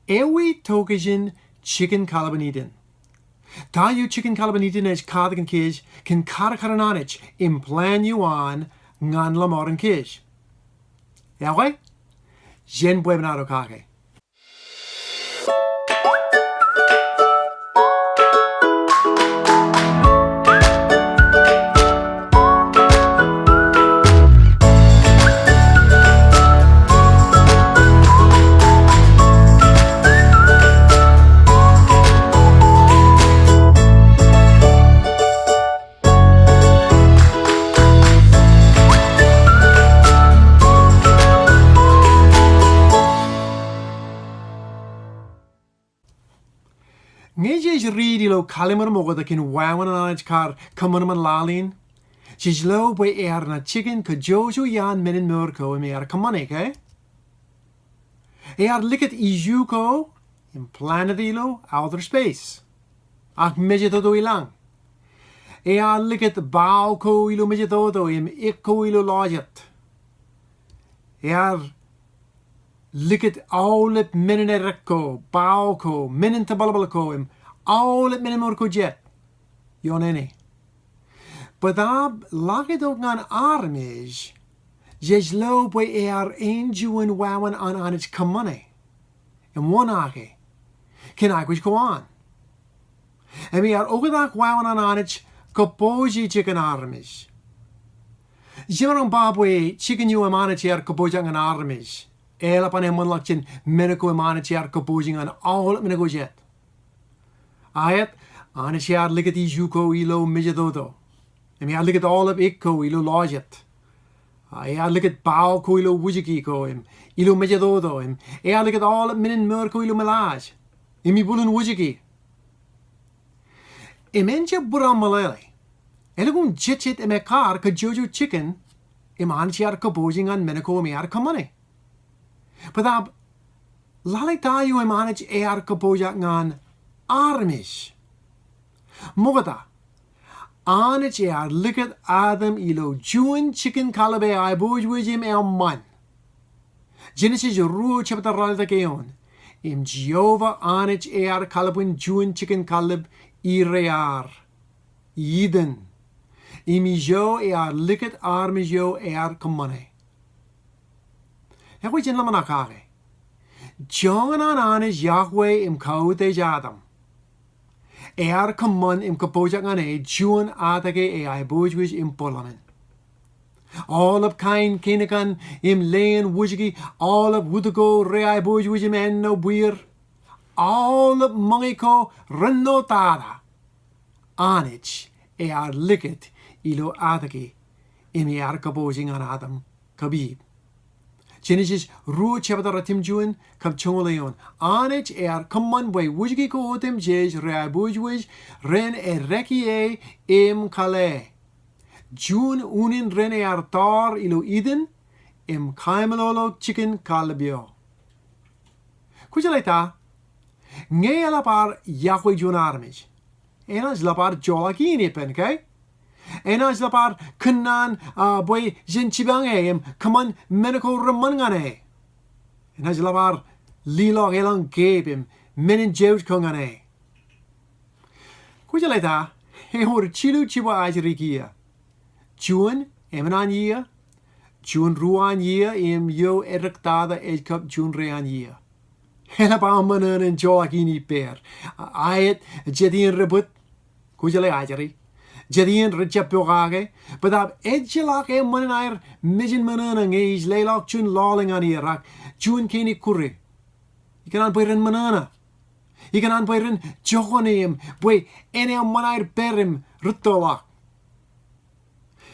Ewi tokjãn Jikin Kallib. Da you Jikin Kallib is Katak and Kij can karkarin Anij in plan juon ngan lomooren Kij. Yokwe? Jen buebnado kake. Anij read ilo kalimar mogo da kin wawan Anij kar kõmanman lalin. She's low by na chicken ka joñan minin murko in kõmanman, eh? Likut ijuko in planet ilo outer space. Ach medjetodo ilang. Likut bauko ilo medjetodo im ikko ilo lojet. Likut aulip minin erekko, bauko, minin tabalabalko im aulip minin murko jet. Joñan. Badab lagit ook aan armej. Jes loop bij een juon wawan aan Anij kõmanman. En one ake. Ken ik kwam. En we ook dag wawan aan Anij kapoje chicken armej. Jimmerong babwe chicken you Anij kapoje aan armej. Elap aan emman lakchen meneko Anij kapoje aan all meneko jet. Ayet Anij likut ijuko ilo medjedodo. En likut all op ikko ilo lojet. Likut bauko ilo wujikiko ilo medjedodo likut all op minin murko ilo melaj. Mi bulun wujiki. Menje buram malele. Elegum jitjit mekar ka jojo chicken Anij kapoje aan meneko kõmanman. Badab lalek tayo Anij kapoje aan armej. Mogata. Anij likut adam ilo juon Jikin Kallib aiboojoj emman. Genesis ruo chapter ralda keon. Jehovah Anij Kallibun juon Jikin Kallib irear. Eden. Jo likut armej jo kõmanman. Yokwe jen lamanakare. Joñan Anij yokwe kaute jadam. kõmanman kapoje aan juon atage aiboojoj parlament. All op kain kenekan leen wujigi, all op wudugo aiboojoj en no buir. All op mangiko renotada. Anij likut ilo atage kapoje aan adam kabib. Genesis ruo chapter ratim juon kap chongoleon. Anij kõmanman way wujigi ko otem jej aiboojoj ren rekie kale. Juon unin ren tar ilo Eden kaimelolo Jikin Kallib. Kujaleta nge lapar yokwe juon armej. Enas lapar jolakini pen, okay? Anij lapar kënan boy jen chibange kõmanman meneko remman ngane. Anij lapar lilog elang gebe menin jeut kongane. Kujaleta hor chilu chiba ajrikia. Juon emman yia. Juon ruan yia yo erektada kap juon rean yia. Helapa manan en jolakini per. Ayet jedin rebut. Kujale ajri. Jadien rejap pogage, but ab edgelak manan mijin manan is leilak chun lawling aan Irak, chun keni kurri. Je kan aan bayren manana. Je kan aan bayren jochoneem, boy ene manair perim rutolak.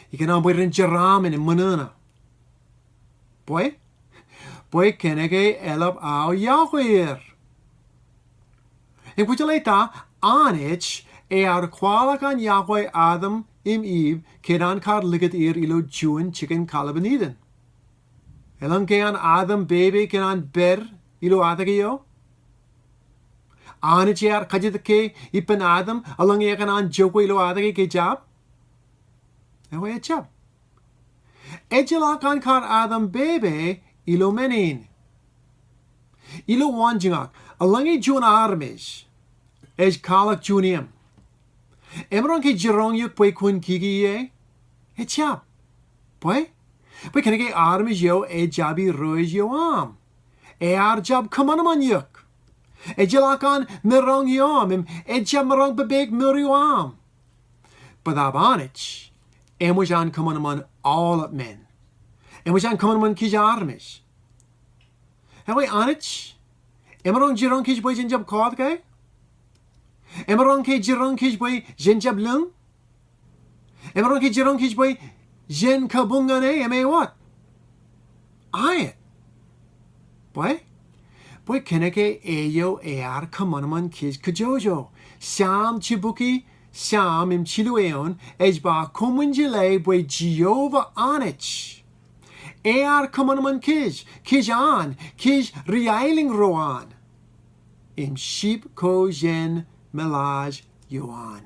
Je kan aan bayren jaramen en manana. Boy kenege elop au yokwe. En kujaleta Anij kwalok aan yokwe adam ib kedan kar likut ilo juon Jikin Kallib. Elang ke aan adam baby kenan ber ilo atageyo. Anij kajit ke ipen adam alang aan jokwe ilo atage ke jab. Ewe jab. Ejela kan kar adam baby ilo menin. Ilo wanjingak elõñ juon armej es kalak juoniam. Emron ke jirong yuk poi kun kigi ye. E chap. Poi? Poi keneke armej yo e jabi rois yo am. E jab kõmanman yuk. E jilakan mirong yom. E jab mirong bebek mir yo am. Badab Anij. Emojan kõmanman all up men. Emojan kõmanman kij armej. Hawai Anij. Emron jirong kij boy jinjab kod kay? Emron ke jirong kij boy jinjab lung? Emron ke jirong kij boy jin kabungane eme what? Ayet. Boy? Boy keneke eyo ear kõmanman kij kajojo. Sam chibuki sam im chilueon ejba kumunjile boy Jehovah Anij. Ear kõmanman kij riailing roan. Im sheep ko jen melaj joan.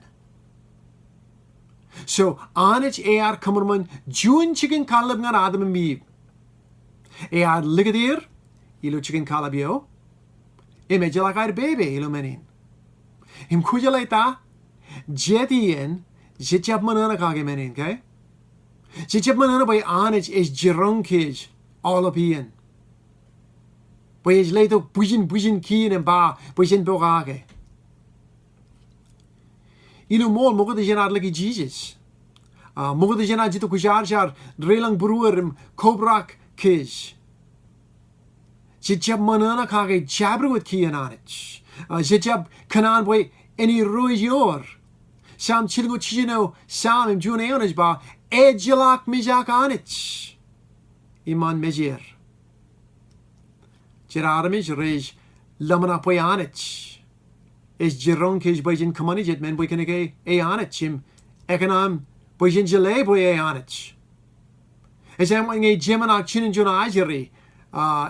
So Anij ear kõmanman juon Jikin Kallib ngan adam im mib. Ear ligadir ilo Jikin Kallib yo. Im ejelakair bebe ilo menin. Im kujaleta jetien jitjab manana kage menin kay. Jitjab manana by Anij is jirong kij all up hien. By is leito bujin kien en ba bujin bogage. Ilo mol mogen de jenaar leki Jesus. Mogen de jenaar jito kujar relang broer im kobrak kij. Jitjab manana kage jabru with kien Anij. Jitjab kanan boy any ruis yor. Sam chilgo chijino sam im juon eonaj ba ejilak mijak Anij. Iman mejir. Armej rej lamana boy Anij. Is jirong kij boy jin kõmanij men boy keneke e Anij im ekanam boy jin jile boy e Anij. Is em wang e jemanak chinin juna ajiri.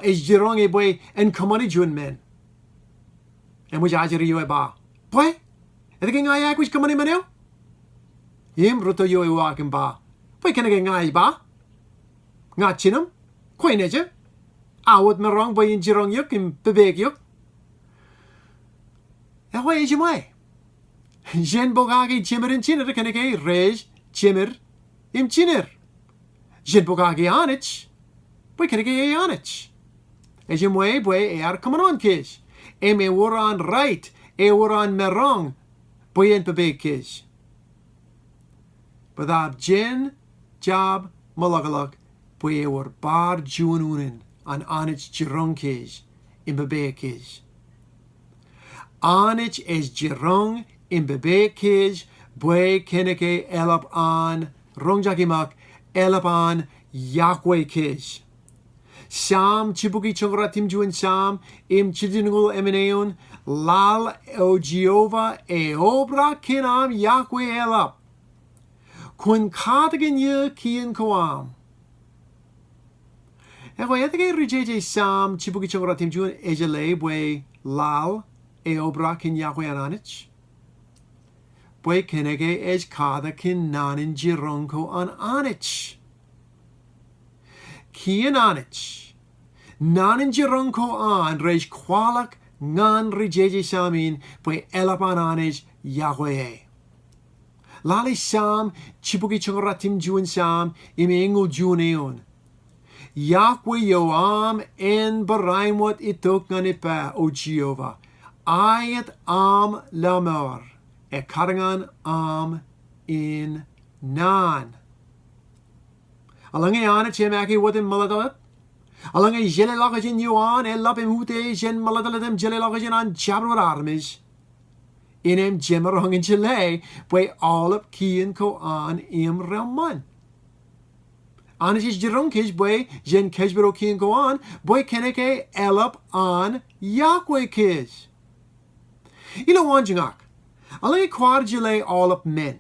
Is jirong e boy en kõmanij jun men. Em waj ajiri yo e ba. Boy? Ede ngayak wis kõmanij menyo? Im ruto yo e wakim ba. Boy keneke ngay ba? Nga chinum? Koy neje? Awot merong boy in jirong yuk im bebek yuk. Ewa e jimai. Jen bogagi chimmer in chinner keneke rej chimmer im chinner. Jen bogagi Anij. Boy keneke e Anij. E jimwe boy e ar kõmanman kij. Em e woran right. E woran merong. Boy in bebek kij. Badab jen jab malagalak. Boy e wor bar juon unen an Anij jirong kij in bebek kij. Anij es jirong in bebek kij. Boy keneke elap an rongjakimak elap an yokwe kij. Sam chibuki chongratim juon sam im chidinugul emeneon lal o Jehovah e obra kinam yokwe elap. Kun katagen ye kien koam. Ego etike rijeje sam chibuki chongratim juon ejele boy lal e obra kin yokwe Anij. Boy keneke es kada kin nanin jironko an Anij. Kien Anij. Nanin jironko an rej kwalok ngan rijeje samin boy elapan Anij yokwe. Lali sam chibuki chongratim juon sam im engul juon eon. Yokwe yo am en baraimwat itok ganipa o Jehovah. Ayet am lamor. E karangan am in nan. Alange Anij chemaki watim maladalat. Alange jele lagajin yuan e lapim hute jen maladalatem jele lagajin an jabro armej. Inem jemerong in jele boy all up kien ko an im remman. Anij is jirong kij boy jen kejbero kien ko an boy keneke elap an yokwe kij. Ilo wanjingak. Alange kwar jile all up men.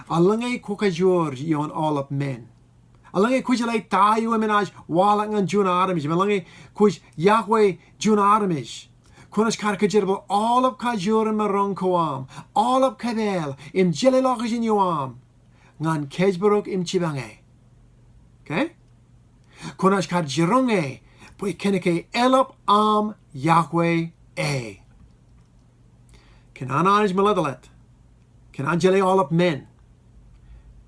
Alange kokajor yon all up men. Alange kujile tayo emenaj walak ngan juon armej. Alange kuj yokwe juon armej. Kunas karkajirbal all up kajor en marong koam. All up kabel im jile lagajin yoam. Ngan kejberok im chibange. Okay? Kunas karjironge boy keneke elap am yokwe A. Kenan Anij maladalet. Kenan jele all up men.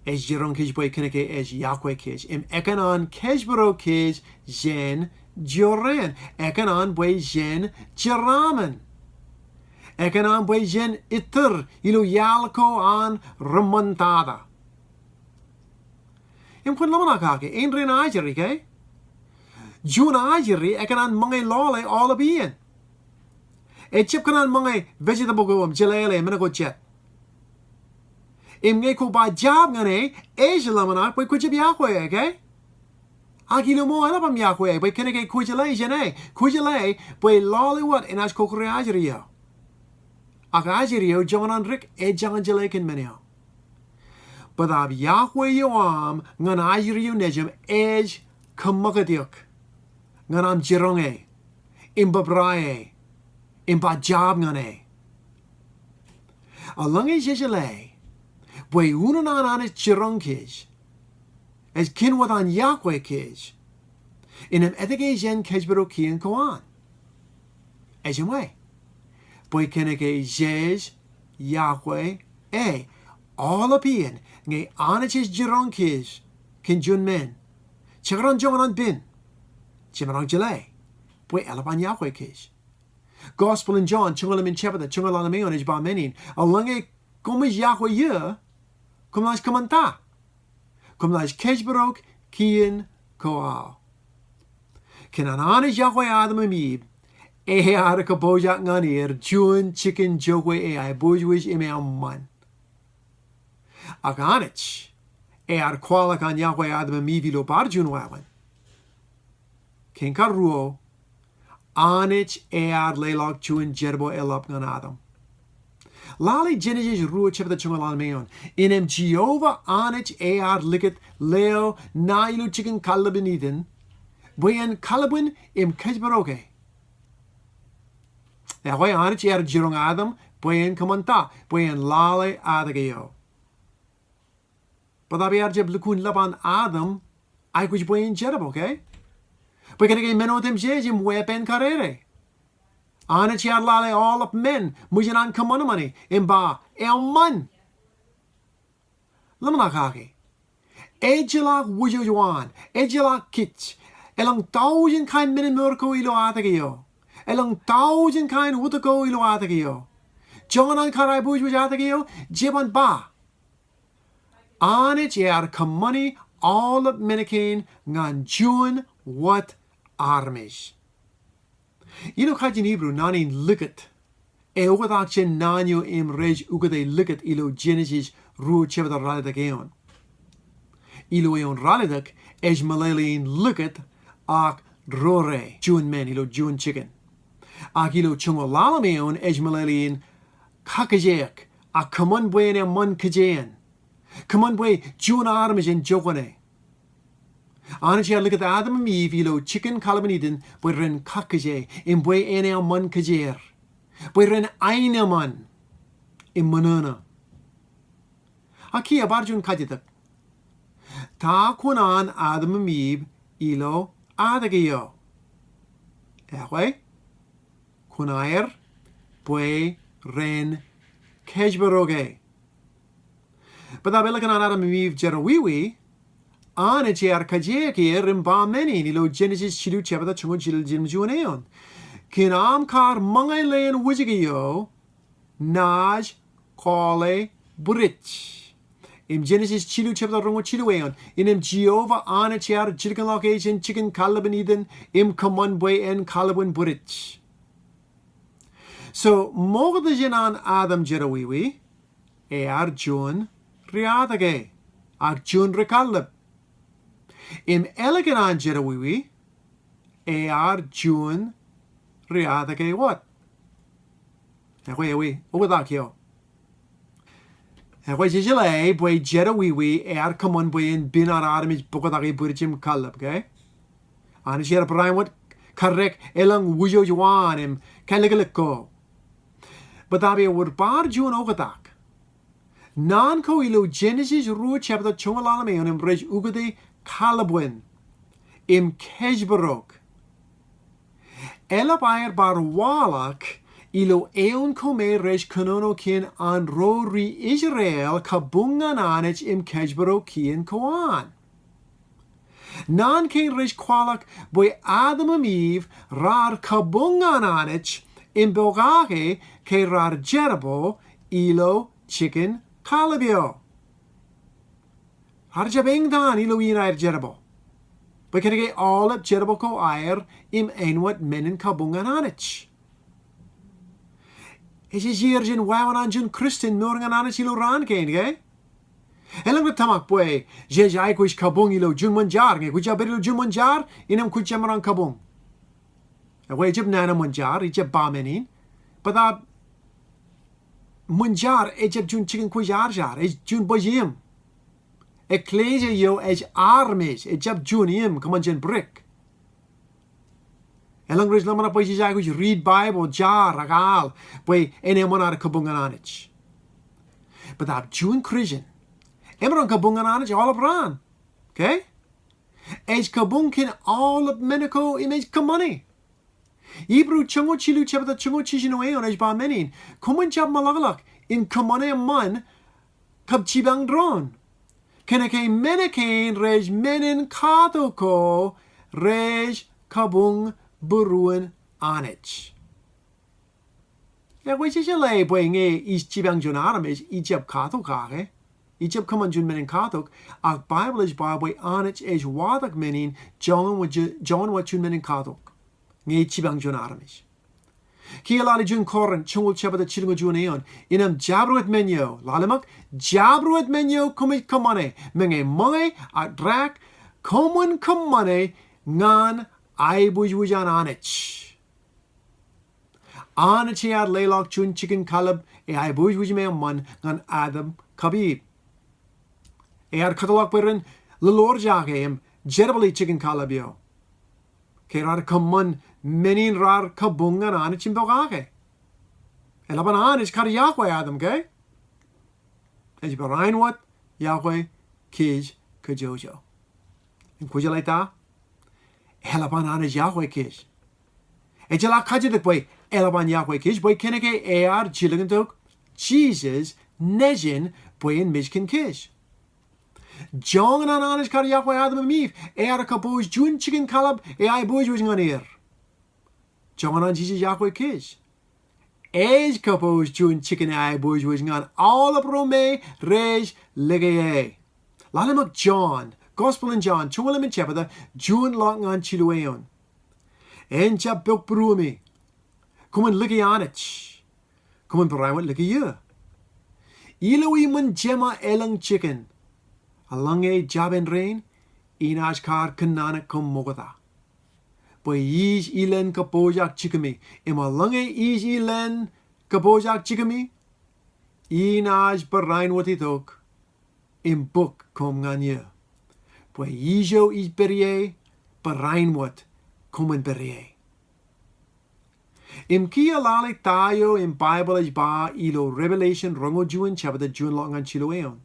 Es jiron kij boy keneke es yokwe kij. Im ekanan kejbaro kij jen joren. Ekanan boy jen jeramen. Ekanan boy jen iter ilu yalko an remontada. Im kun lamana kake ein rin ajeri ke. Jun ajeri ekanan mange lole all up ien. E chip kanan mange vegetable go jelele menago jet. Im ko ba job ngane e lamana boy kujib yakwe okay? Agilo mo ala pam yakwe boy keneke kujele jene. Kujele boy lole what in as kokore ajeri yo. Akajirio joñan rik e jangan jelekin meneo. Badab Yahweh yoam ngan ajirio nejem ej kamakadiok. Nganam jironge. Imbabrae. Imbajab ngane. Alange jejele. Boy unanan anis jironkij. Es kinwadan Yahweh kij. Inem etike jen kejbero kian koan. Ejemwe. Boy keneke jej Yahweh e all apien nge anachis jironkis kin jun men chagran jonan bin chimarang jele boy alapan Yahweh kish Gospel in John chungalam in chapter chungalam meon is ba menin alange komis Yahweh ye komlas kamanta komlas kejbrok kien koal kenan Anij Yahweh adam amib e ar kapoje nganir juon chicken jokwe e aiboojoj emman. Anij e ar kwalok an Yahweh adam mivilo barjun wawan. Ken karuo Anij e ar lelok juon jerbo elop ngan adam. Lali Genesis ruo chapter chungalan meon. Inem Jehovah Anij e ar likut leo nailu Jikin Kallib in Eden. Boyen Kallibin im kejbaroke. Yahweh Anij er jirong adam boyen kamanta boyen lale adagayo. Padabi er jeb lukun laban adam ay kuj boyen jerab okay? Boy keneke menotem jejim wepen karere. Anij er lale all up men mujanan kõmanman imba elõñ. Lamana kake. Ejilak wujo juon ejilak kich elõñ 1000 kind men murko ilo adagayo. elõñ 1000 kind utako ilo atagayo. Joñan karai aiboojoj atagayo jiban ba. Anij er kamani all of menikain ngan juon what armej. Ilo kajin Hebrew nanin likut. E ugadakchen nanyo im rej ugade likut ilo Genesis ruo chevda ralidageon. Ilo eon ralidak ej malelein likut ak rore juon men ilo juon chicken. Akilo chungo lalameon ejmalelin kakajek a kaman buen emman kajen. Kaman bue juon armej en jokwe. Anij look at the Adam Eve ilo Jikin Kallib bue ren kakaje in bue ene emman kajer. Bue ren aineman in manana. Aki abarjun kajitak. Ta kunan Adam Eve ilo adagayo. Yahweh? Kunair, bue, ren, kejbaroge. But that belakan an Adam Eve jerawiwi, Anij er kajeke rimba meni nilo Genesis chilu chapter chungo chil jim juoneon. Kinam kar mangay len wujigayo, naj, kole, burich. In Genesis chilu chapter rungo chilueon, in Jehovah Anij er Jikin location Jikin Kallib in Eden, im kaman bue en Kallibun burich. So, mogde jinan Adam jerawiwi, er juon riadage, ak juon rekallib. Im eleganan jerawiwi, er juon riadage what? Ewe, obadakyo. Ewe jijile, bwe jerawiwi, er kamon bwe in binar armej bukadagi burjim kallib, okay? Anij er brain what? Karek elõñ wujo juan im kaligaliko. But daarbij wordt paar juon ogetak. Nan ko ilo Genesis ruo chapter chongalalame on im brej ugade kalabwen im kejbarok. elap air bar kwalok ilo eon kome rej kanono kin an rori Israel kabungan anij im kejbaro kien koan. Nan ken rej kwalok boy Adam and Eve rar kabungan anij im bogage ke rar jerabo ilo Jikin Kallib. Har jabeng dan ilo inair jerabo. Boy kenige all up jerabo ko air im enwat menen kabungan anij. Es is hier jin wawan an jin Christen noring an ilo ran ken, ge? Elang na tamak boy, jej ay kuish kabung ilo jun manjar, ge? Kucha berilo jun manjar, inam kucha maran kabung. Away jib nana manjar, ijab bamenin, but that manjar ejab jun chicken kuish arjar, ej jun bojim. Ecclesia yo ej armej, ejab jun im, come on jin brick. Elang rej lamana boy jej ay kuish read Bible, jar, ragal, boy ene manar kabungan anij. But that jun Christian, Emran kabungan anij all abran. Okay? Ej kabunkin all up meniko image kamani. Ibru chungo chilu chebata chungo chishino eon ej ba menin. Kuman jab malagalak in kamane man kab chibang dron. Kenake menekain rej menin katoko rej kabung buruan anij. Ya which is a lay boy is chibang jun armej ijab katokage. Ijab kaman jun menin katok, ak Bible is boy anij is wadak menin John wat jun menin katok. Nge chibang jun armej. Ki alali jun koran chungul chabada chirungo jun eon inam jabruet menyo lalamak jabruet menyo kumit kamane menge mange at drak komun kamane ngan aiboojoj anij. Anij ad leilok jun Jikin Kallib aiboojoj emman ngan Adam kabib. Ad katalok berin lolorjage jerbali Jikin Kallib yo. Kerar kamman menin rar kabungan anij im bogage. Elaban anij kar yokwe Adam ge. Ej barain wat yokwe kij kajojo. In kujaleta elaban anij yokwe kij. Ejala kajidik boy elaban yokwe kij boy keneke ar jiligantok Jesus nejin boy in mishkin kij. Joñan an anij kar yokwe Adam and Eve ar kapoje jun Jikin Kallib aiboojoj nganir. Joñan an Jesus yokwe kij. Ej kapoje jun Jikin aiboojoj ngan all up rome rej ligeye. Lalamak John Gospel in John chungalim in chepata jun lok ngan chilueon. En chap buk brumi. Kuman ligay anij. Kuman barawat ligay. Ilawi man jema elõñ chicken. Alange jaben rain, inaj kar kanana kum mogada. Boy is ilen kapojak chikami, imalange is ilen kapojak chikami, inaj barain watitok, im book kum nganye. Boy ijo is berie, barain wat kumen berie. Im kia lalik tayo im Bible is ba ilo Revelation rongo juon chabada juon longan chiloeon.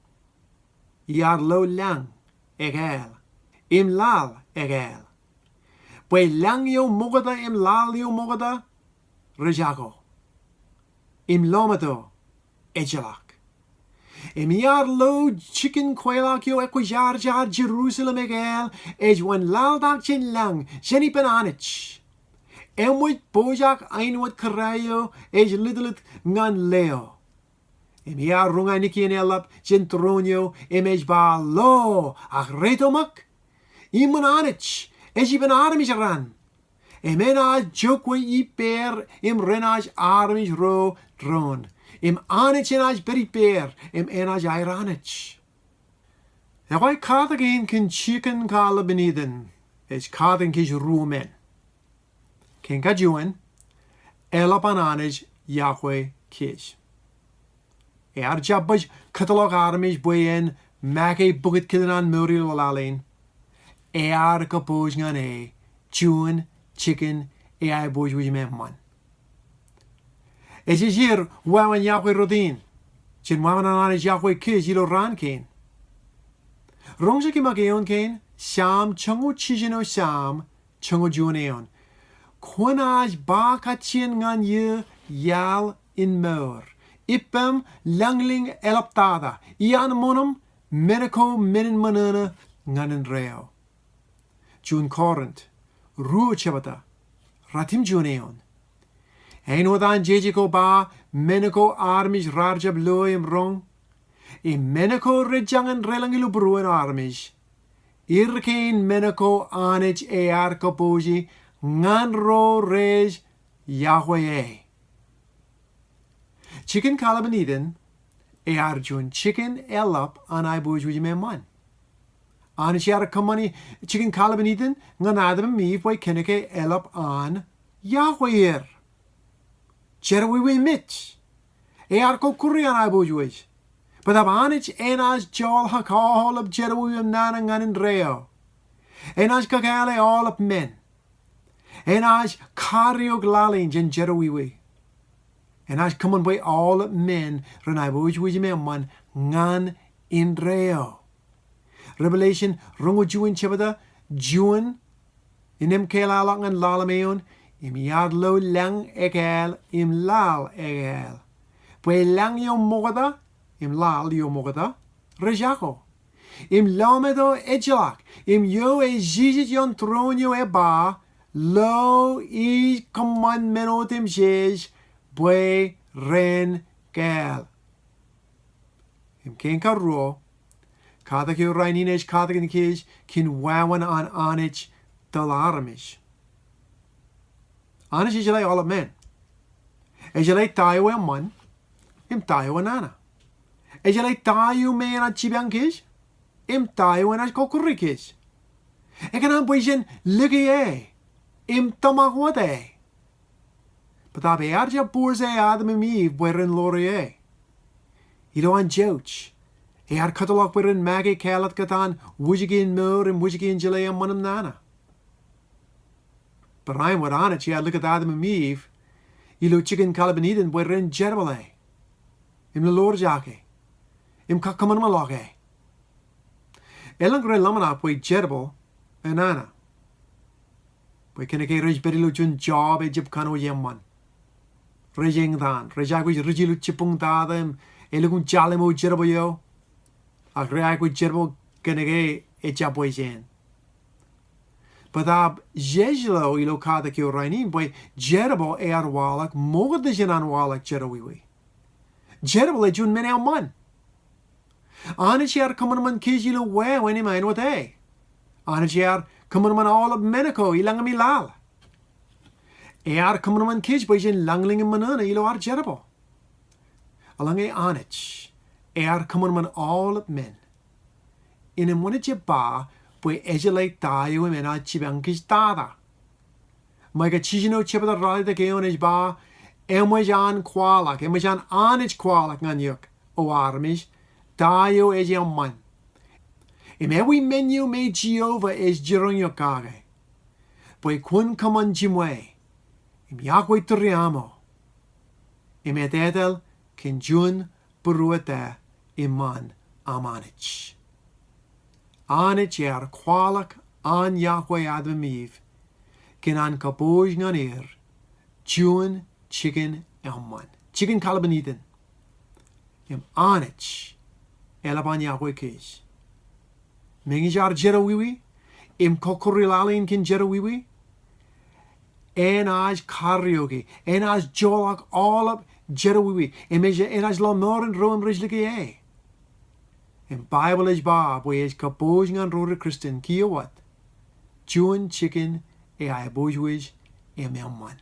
Iar lo lang egel. Im lal egel. Boy lang yo mogada im lal yo mogada rejago. Im lomato ejalak. Im iar lo chicken kwalok yo ekwajar jar Jerusalem egel ejwan lal dak chen lang jeni penanich. Emwit bojak ainwat karayo ej lidelit ngan leo. Imia runga niki en elap jentronio imej ba lo ach retomak iman anich ejiben armej ran emenaj jokwe iper im renaj armej ro dron im anich enaj beri per im enaj iranich. Why Katak kin Jikin Kallib beniden es Katak kish rumen ken ka juon elap an Anij yokwe kish. Jabbaj katalog armej boyen make buget kidan muri lalin. Kapoje ngan juon chicken aiboojoj emman. Es is hier wawan yokwe rodin. Chin wawan an Anij yokwe kish ilo ran ken. Rongja ki mageon ken sam chungo chijino sam chungo juon eon. Quanaj ba kachin ngan ye yal in meur. Ipem langling elaptada. Ian monum menako menin manana ngan in reo. Jun Corinth. Ruo chabata. Ratim juneon. Ein wadan jejiko ba menako armej rarjab loim rong. I menako rejangan relangilu bruen armej. Irkein menako Anij kapoje ngan ro rej yokwe. Jikin Kallib juon chicken elap an aiboojoj emman. Anij kõmanman Jikin Kallib ngan adam mi boy keneke elap an yokwe. Jerwe mitch. Ko kuri an aiboojoj. But ab Anij as jol hakal of jerwe nana ngan in reo. As kakale all of men. As kariog lalinj in jerwe. As come by all of men ren aiboojoj emman ngan in reo. Revelation rungo juon chabada juon inem kelalak ngan lalameon im yadlo lang egel im lal egel. Pwe lang yo mogada im lal yo mogada rejako. Im lamedo ejelak im yo e jijit yon tronyo e ba lo I kõmanman im jej pwe ren gel. Im ken karro Katak raininej katak in kij kin wawan an Anij dal armej. Anij is all of men. Ejele tayo emman, im tayo anana. Ejele tayo men at chibang kij, im tayo an kokuri kij. Ekan boyjen ligi im tamagwate. Patabe arja boerze adam mi werin lori Ido an jouch. Katalok werin magi kalat katan wujigin mur and wujigin jile manam nana. But I'm what on it, look at Adam and Eve. Ilo Jikin Kallib werin jerbale. Im lor jake. Im kakaman maloke. Elangre lamana we jerbal and nana. We can get rich berilu jun job a jib kano yemman. Rejing dan, rejagwi rigilu chipung dadem, elugun jalemo jerboyo. Agreag with jerbo kenege echaboyjen. But ab jejlo ilo katak yo rainin boy jerbo walak mogdejen an walak jerowiwi. Jerbo jun men emman. Anij kõmanman kijilo we when imain what Anij kõmanman all of menako ilangami lal. Kõmanman kij boyjen langling manana ilo jerbo. Alange Anij. Kõmanman all of men. In a monetje ba, boy ejele tayo men a chibankis tada. Maga chijino chipata rally the geonage ba, emwajan kwalok, emwajan Anij kwalok nganyuk, o armej, tayo emman. Emewi menu me Jehovah is jironyo kage. Boy kun kaman jimwe, yokwe triamo. Edel kin juon beruete emman Anij. Anij kwalok an yokwe advemiv, kin an kapoje ngan juon Jikin emman. Jikin Kallib Anij elaban yokwe kish. Mengijar jerowiwi, kokorilalin kin jerowiwi. As karyogi, as jolak all up jerowiwi, as lomooren roem rijlike Bible is ba, boy is kapoje ngan rode Christen kiyo wat. Juon Jikin aiboojoj emman.